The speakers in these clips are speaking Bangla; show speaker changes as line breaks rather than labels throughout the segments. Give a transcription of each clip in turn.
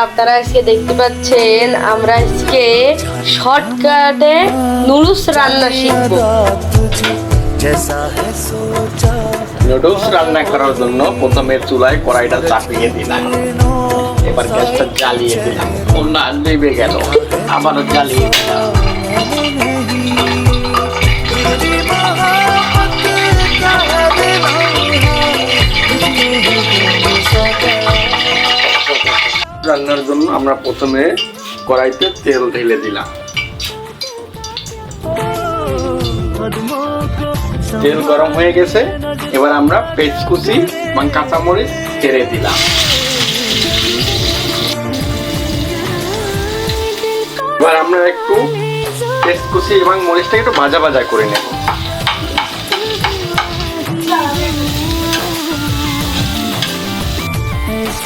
আপনারা আজকে দেখতে পাচ্ছেন আমরা আজকে শর্টকাটে নুডলস রান্না শিখব।
নুডলস রান্না করার জন্য প্রথমে চুলায় কড়াইটা চাপিয়ে দিলাম, এবার গ্যাসটা জ্বালিয়ে দিলাম, না নেবে গেল, আবারও জ্বালিয়ে দিলাম। রান্নার জন্য আমরা প্রথমে কড়াইতে তেল ঢেলে দিলাম, তেল গরম হয়ে গেছে। এবার আমরা পেঁয়াজ কুচি এবং কাঁচামরিচ ছেড়ে দিলাম। এবার আমরা একটু পেঁয়াজ কুচি এবং মরিচটা একটু ভাজা ভাজা করে নেব।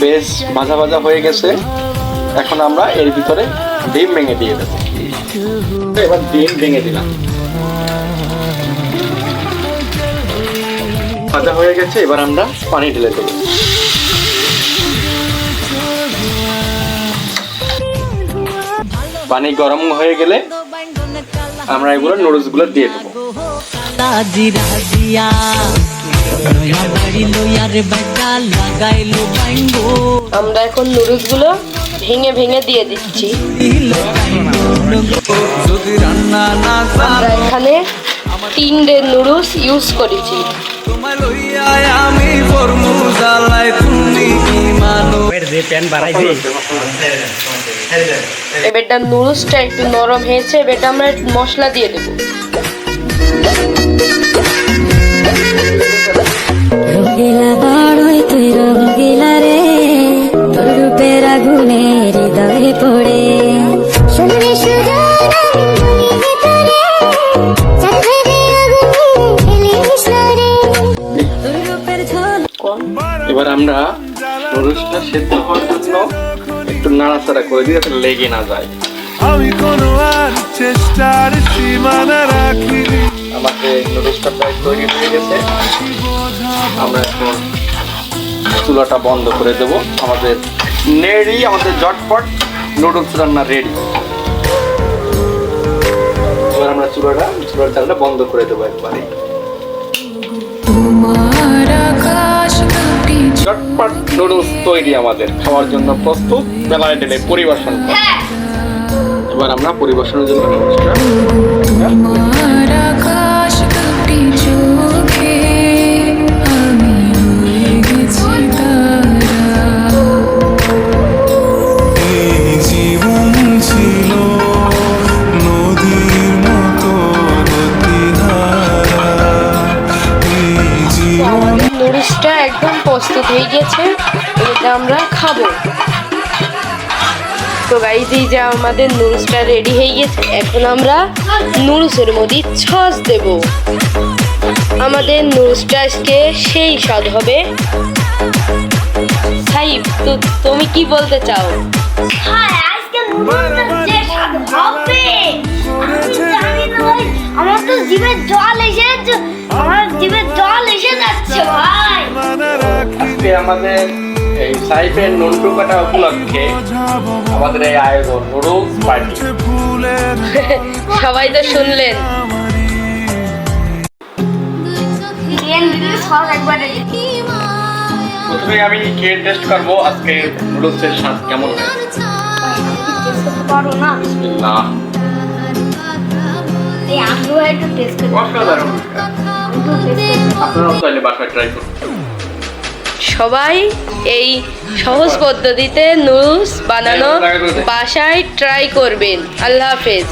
বেশ ভাজা ভাজা হয়ে গেছে। এখন আমরা এর ভিতরে ডিম ভেঙে দিয়ে দেবো। এবার ডিম ভেঙে দিলাম। ভাজা হয়ে গেছে, এবার আমরা পানি ঢেলে দেবো। পানি গরম হয়ে গেলে আমরা এগুলো নুডলস গুলো দিয়ে দেবো।
আমরা এখন নুডলস গুলো ভেঙে ভেঙে দিয়ে দিচ্ছি। আমরা এখানে 3টে নুডলস ইউজ করেছি। এবারটা নুডলসটা একটু নরম হয়েছে, এবারটা আমরা মশলা দিয়ে দেবো।
এবার আমরা নুডলসটা সেদ্ধ হওয়ার জন্য একটু নাড়াচাড়া করে দিই যাতে লেগে না যায়। আমাদের নুডলসটা প্রায় তৈরি হয়ে গেছে। আমরা এখন চুলাটা বন্ধ করে দেব। আমাদের ঝটপট নুডলস রান্না রেডি। এবার আমরা চুলার চালটা বন্ধ করে দেবো একবারে। ঝটপট নুডলস তৈরি, আমাদের খাওয়ার জন্য প্রস্তুত। বেলায় ঢেলে পরিবেশন করব। এবার আমরা পরিবেশনের জন্য নুডলসটা
নুডলসটা একদম প্রস্তুত হয়ে গেছে, এটা আমরা খাবো। তো গাইস, এই যে আমাদের নুডলসটা রেডি হয়ে গেছে। এখন আমরা নুডলসের মধ্যে সস দেব। আমাদের নুডলসটা আজকে সেই স্বাদ হবে। সাইব, তো তুমি কি বলতে চাও?
হ্যাঁ, আজকে নুডলসটা যে স্বাদ হবে আমি জানি না ভাই। আমার তো জিভে জল এসে যাচ্ছে ভাই।
আজকে আমাদের এই সাইফের নন্টু কাটা উপলক্ষে আমাদের এই আয়োজন নুডলস পার্টি।
সবাই তো শুনলেন।
প্রথমে আমি খেয়ে টেস্ট করবো আজকে নুডলসের স্বাদ কেমন হয়। বিসমিল্লাহ। অসাধারণ। আপনারাও চাইলে বাসায় ট্রাই করুন।
সবাই এই সহজ পদ্ধতিতে নুডলস বানানো বাসায় ট্রাই করবেন। আল্লাহ হাফেজ।